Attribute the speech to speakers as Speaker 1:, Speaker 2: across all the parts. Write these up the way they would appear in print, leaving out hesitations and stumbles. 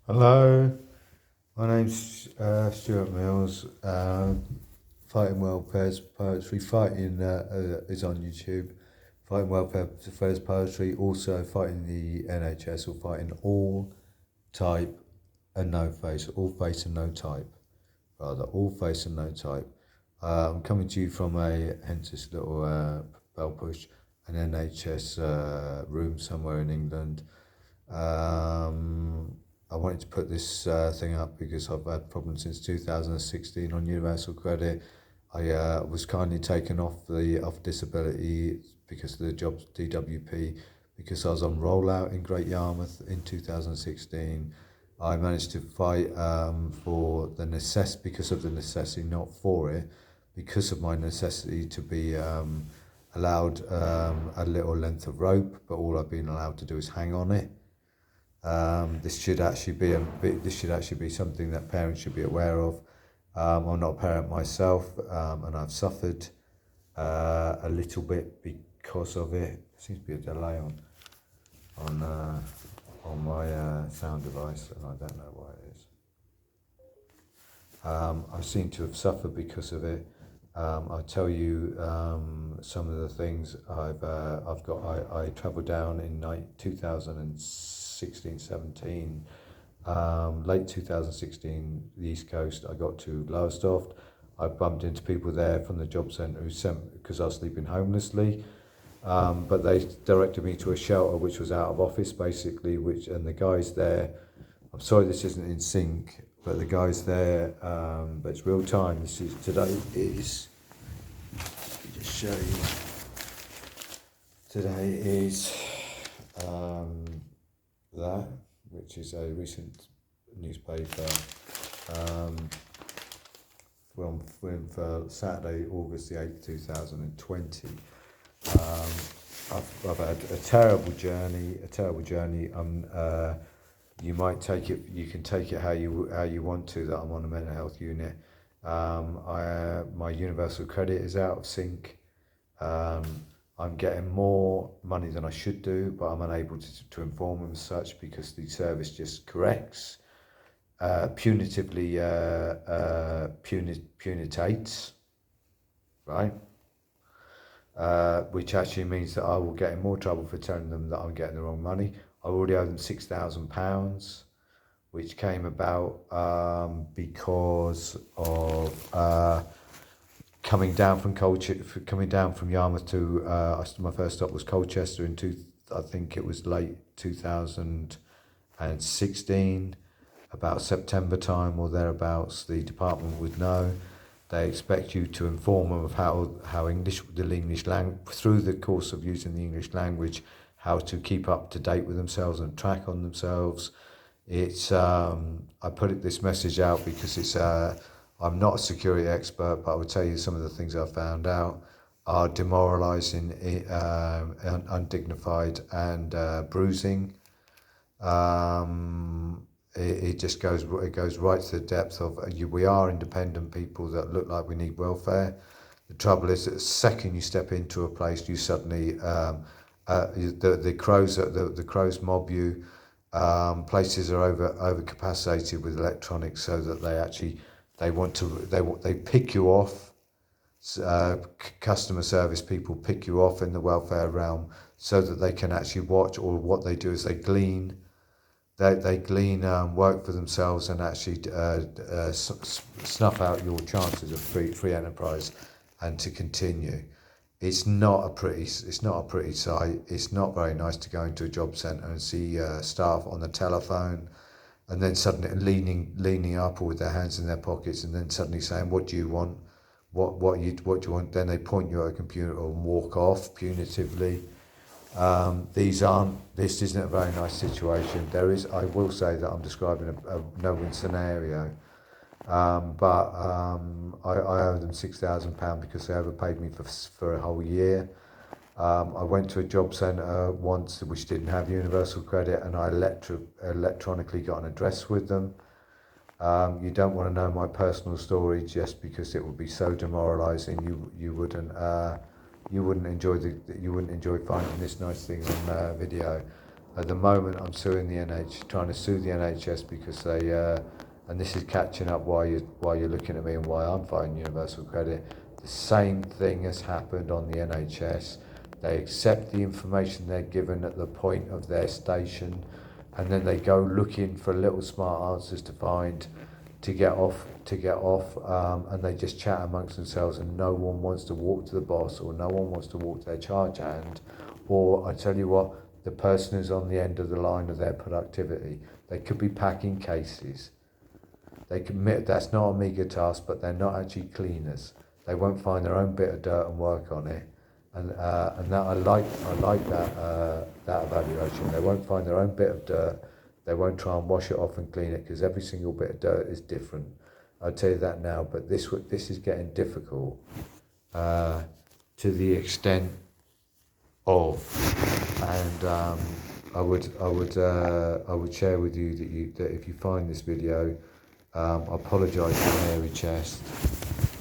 Speaker 1: Hello, my name's Stuart Mills. Fighting Welfare's Poetry. Fighting is on YouTube. Fighting Welfare's Poetry. Also fighting the NHS or fighting all type and no face. All face and no type. Rather, all face and no type. I'm coming to you from hence this little bell push, an NHS room somewhere in England. I wanted to put this thing up because I've had problems since 2016 on Universal Credit. I was kindly taken off disability because of the jobs DWP because I was on rollout in Great Yarmouth in 2016. I managed to fight for the because of the necessity, not for it, because of my necessity to be allowed a little length of rope, but all I've been allowed to do is hang on it. This should actually be something that parents should be aware of. I'm not a parent myself, and I've suffered a little bit because of it. There seems to be a delay on my sound device, and I don't know why it is. I seem to have suffered because of it. I'll tell you some of the things I've got. I travelled down in 2016, 17, late 2016, the East Coast. I got to Lowestoft. I bumped into people there from the job centre who sent because I was sleeping homelessly. But they directed me to a shelter which was out of office basically, and the guys there, I'm sorry this isn't in sync, but the guys there, but it's real time. Today is, let me just show you. Today is that, which is a recent newspaper for Saturday, August the 8th, 2020. I've had a terrible journey. You might take it. You can take it how you want to. That I'm on a mental health unit. My universal credit is out of sync. I'm getting more money than I should do, but I'm unable to inform them as such because the service just corrects, punitively punitates, right? Which actually means that I will get in more trouble for telling them that I'm getting the wrong money. I already owe them £6,000, which came about because of coming down from Yarmouth to my first stop was Colchester I think it was late 2016, about September time or thereabouts. The department would know. They expect you to inform them of how through the course of using the English language, how to keep up to date with themselves and track on themselves. It's I put this message out because it's I'm not a security expert, but I would tell you some of the things I've found out are demoralising, undignified, and bruising. It just goes right to the depth of we are independent people that look like we need welfare. The trouble is that the second you step into a place, you suddenly the crows mob you. Places are overcapacitated with electronics, so that they pick you off. Customer service people pick you off in the welfare realm so that they can actually watch, or what they do is they glean. They glean work for themselves and actually snuff out your chances of free enterprise and to continue. It's not a pretty sight. It's not very nice to go into a job centre and see staff on the telephone, and then suddenly leaning up or with their hands in their pockets, and then suddenly saying, "What do you want? What do you want?" Then they point you at a computer and walk off punitively. This isn't a very nice situation. I will say that I'm describing a no-win scenario, but I owe them £6,000 because they overpaid me for a whole year. I went to a job centre once which didn't have universal credit, and I electronically got an address with them. You don't want to know my personal story just because it would be so demoralising. You wouldn't enjoy finding this nice thing on video. At the moment, I'm suing the trying to sue the NHS because they, and this is catching up while you're looking at me and why I'm fighting universal credit. The same thing has happened on the NHS. They accept the information they're given at the point of their station, and then they go looking for little smart answers to get off, and they just chat amongst themselves, and no one wants to walk to the boss, or no one wants to walk to their charge hand, or I tell you what, the person who's on the end of the line of their productivity. They could be packing cases. They commit, that's not a meagre task, but they're not actually cleaners. They won't find their own bit of dirt and work on it. And that I like that evaluation. They won't find their own bit of dirt. They won't try and wash it off and clean it, because every single bit of dirt is different. I'll tell you that now. But this is getting difficult to the extent of, and I would share with you that if you find this video, I apologise for an hairy chest.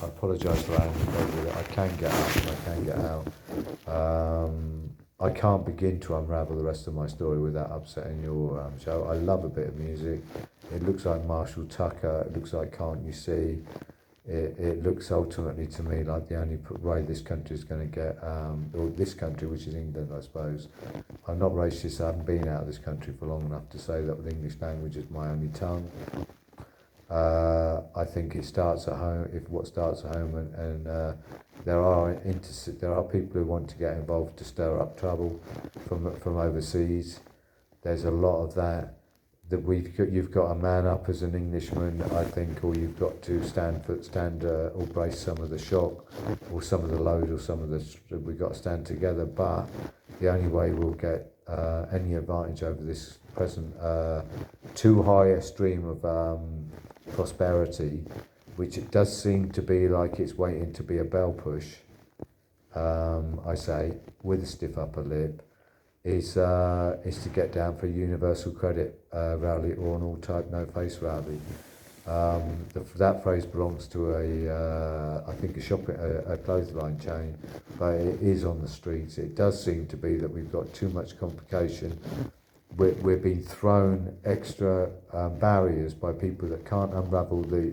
Speaker 1: I apologise for having to go with it. I can get up and I can get out. I can't begin to unravel the rest of my story without upsetting your show. I love a bit of music. It looks like Marshall Tucker. It looks like Can't You See? It looks ultimately to me like the only way this country is going to get, or this country, which is England, I suppose. I'm not racist. I haven't been out of this country for long enough to say that the English language is my only tongue. I think it starts at home. If what starts at home, and there are people who want to get involved to stir up trouble from overseas. There's a lot of that. You've got to man up as an Englishman, I think, or you've got to stand or brace some of the shock, or some of the load, or some of the. We've got to stand together. But the only way we'll get any advantage over this present too high a stream of prosperity, which it does seem to be like it's waiting to be a bell push, I say, with a stiff upper lip, is to get down for a universal credit rally, or an all-type no-face rally. That phrase belongs to I think a clothesline chain, but it is on the streets. It does seem to be that we've got too much complication. We're being thrown extra barriers by people that can't unravel the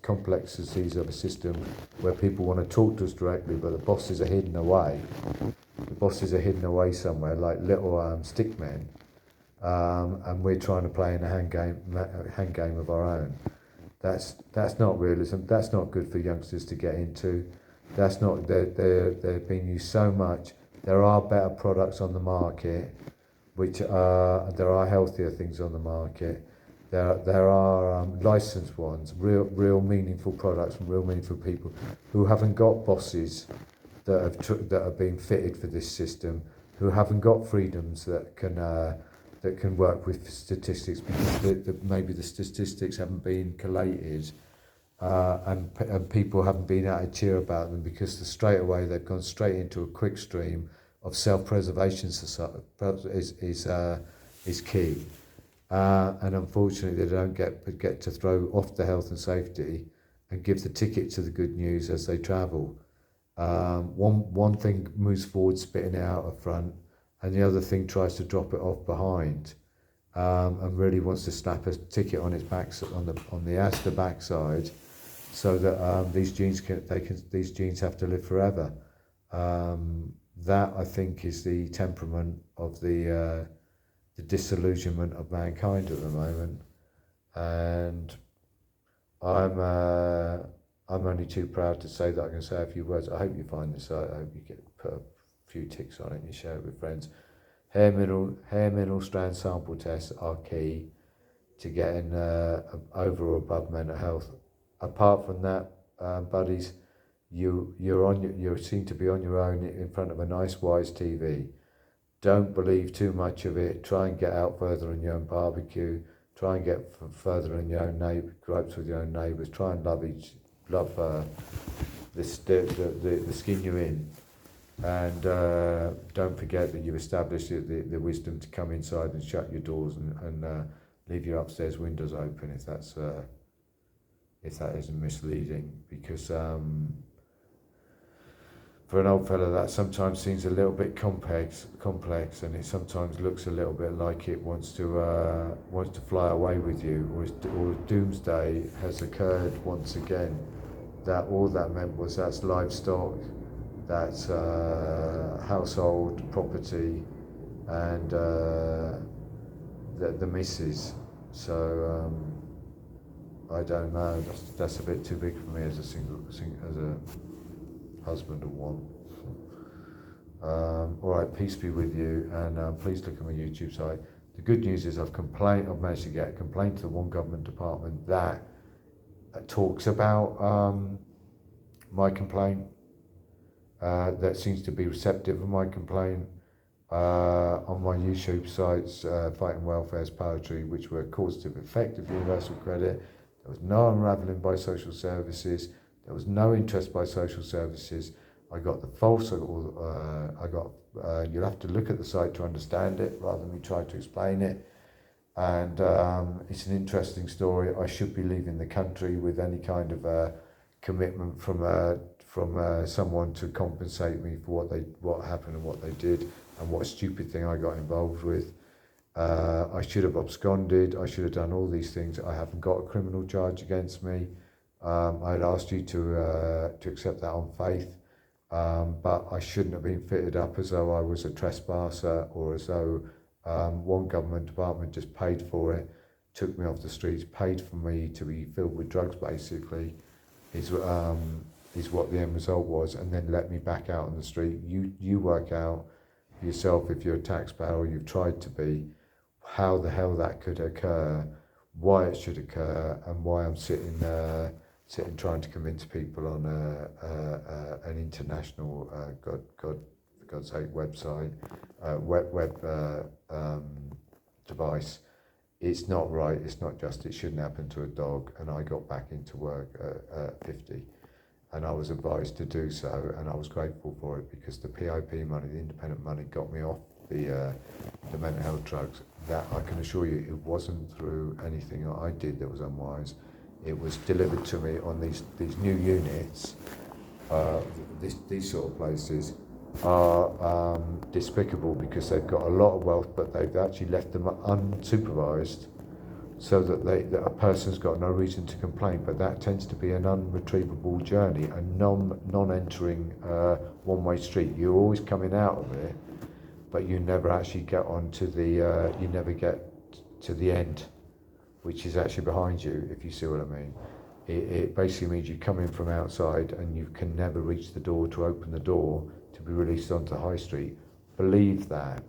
Speaker 1: complexities of a system where people want to talk to us directly, but the bosses are hidden away. The bosses are hidden away somewhere like little stick men, and we're trying to play in a hand game of our own. That's not realism. That's not good for youngsters to get into. That's not. They're being used so much. There are better products on the market. There are healthier things on the market. There are licensed ones, real meaningful products from real meaningful people who haven't got bosses that have been fitted for this system, who haven't got freedoms that can work with statistics, because maybe the statistics haven't been collated, and people haven't been able to cheer about them, because straight away they've gone straight into a quick stream of self-preservation is key, and unfortunately they don't get to throw off the health and safety and give the ticket to the good news as they travel. One thing moves forward, spitting it out up front, and the other thing tries to drop it off behind, and really wants to snap a ticket on its back, on the Asda backside, so that these genes have to live forever. That, I think, is the temperament of the disillusionment of mankind at the moment, and I'm only too proud to say that I can say a few words. I hope you find this. I hope you put a few ticks on it and you share it with friends. Hair mineral strand sample tests are key to getting over or above mental health. Apart from that, buddies, you seem to be on your own in front of a nice wise TV. Don't believe too much of it. Try and get out further on your own barbecue. Try and get further in your own gripes with your own neighbours. Try and love the skin you're in, and don't forget that you've established the wisdom to come inside and shut your doors and leave your upstairs windows open if that isn't misleading, because for an old fella that sometimes seems a little bit complex, and it sometimes looks a little bit like it wants to fly away with you, or doomsday has occurred once again. That all that meant was that's livestock, that's household property, and the missus. So I don't know. That's a bit too big for me as a husband of one. All right, peace be with you, and please look at my YouTube site. The good news is I've managed to get a complaint to the one government department that talks about my complaint, that seems to be receptive of my complaint. On my YouTube sites, Fighting Welfare's Poetry, which were causative effect of universal credit. There was no unravelling by social services. There was no interest by social services. I got the false, you'll have to look at the site to understand it rather than me try to explain it. And it's an interesting story. I should be leaving the country with any kind of commitment from someone to compensate me for what happened and what they did and what stupid thing I got involved with. I should have absconded. I should have done all these things. I haven't got a criminal charge against me. I'd asked you to accept that on faith, but I shouldn't have been fitted up as though I was a trespasser, or as though one government department just paid for it, took me off the streets, paid for me to be filled with drugs, basically, is what the end result was, and then let me back out on the street. You work out yourself, if you're a taxpayer or you've tried to be, how the hell that could occur, why it should occur, and why I'm sitting trying to convince people on an international for God's sake website, device. It's not right. It's not just. It shouldn't happen to a dog. And I got back into work at 50. And I was advised to do so, and I was grateful for it, because the PIP money, the independent money, got me off the mental health drugs. That I can assure you, it wasn't through anything that I did that was unwise. It was delivered to me on these new units. These sort of places are despicable, because they've got a lot of wealth, but they've actually left them unsupervised, so that a person's got no reason to complain. But that tends to be an unretrievable journey, a non-entering one-way street. You're always coming out of it, but you never actually get onto you never get to the end, which is actually behind you, if you see what I mean. It basically means you come in from outside and you can never reach the door to open the door to be released onto the high street. Believe that.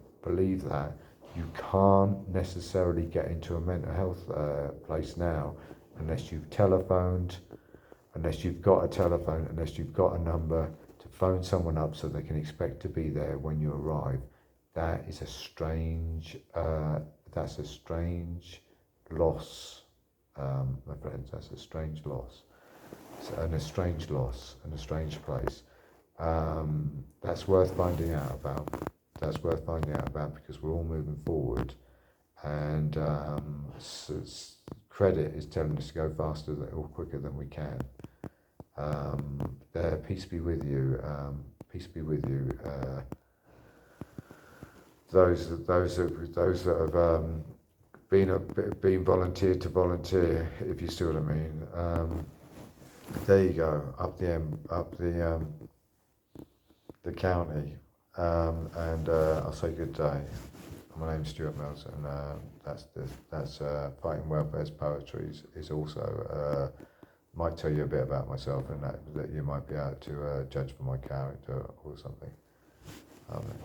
Speaker 1: You can't necessarily get into a mental health place now unless you've telephoned, unless you've got a telephone, unless you've got a number to phone someone up so they can expect to be there when you arrive. That is a strange, that's a strange loss, my friends. That's a strange loss, and a strange loss, and a strange place. That's worth finding out about. Because we're all moving forward, and credit is telling us to go faster or quicker than we can. Peace be with you. Peace be with you. Those that have been volunteered to volunteer, if you see what I mean. There you go. Up the county. And I'll say good day. My name's Stuart Mills, and that's Fighting Welfare's Poetry is also might tell you a bit about myself, and that you might be able to judge for my character or something. Amen.